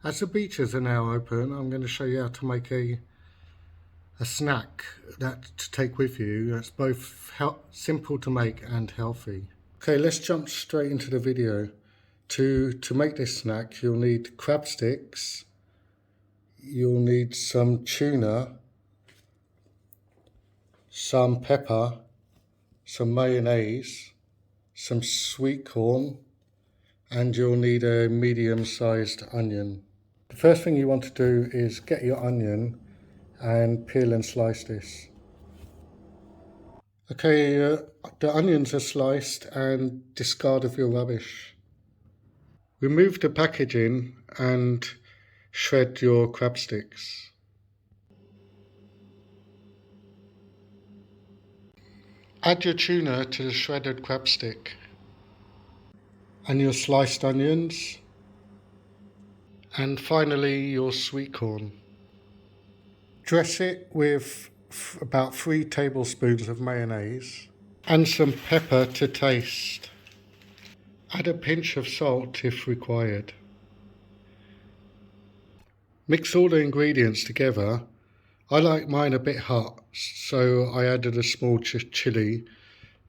As the beaches are now open, I'm going to show you how to make a snack to take with you that's both simple to make and healthy. Okay, let's jump straight into the video. To make this snack, you'll need crab sticks, you'll need some tuna, some pepper, some mayonnaise, some sweet corn, and you'll need a medium-sized onion. The first thing you want to do is get your onion and peel and slice this. Okay, the onions are sliced and discard of your rubbish. Remove the packaging and shred your crab sticks. Add your tuna to the shredded crab stick and your sliced onions, and finally your sweet corn. Dress it with about 3 tablespoons of mayonnaise and some pepper to taste. Add a pinch of salt if required. Mix all the ingredients together. I like mine a bit hot, so I added a small chili,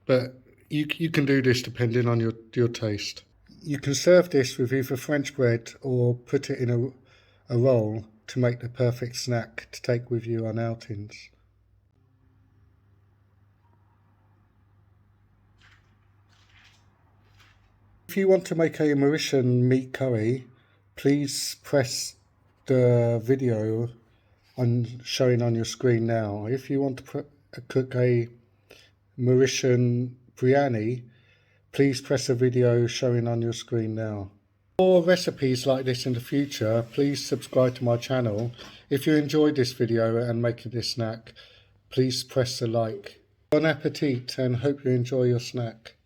but you can do this depending on your taste. You can serve this with either French bread or put it in a roll to make the perfect snack to take with you on outings. If you want to make a Mauritian meat curry, please press the video showing on your screen now. If you want to cook a Mauritian biryani, please press the video showing on your screen now. For recipes like this in the future, please subscribe to my channel. If you enjoyed this video and making this snack, please press the like. Bon appetit and hope you enjoy your snack.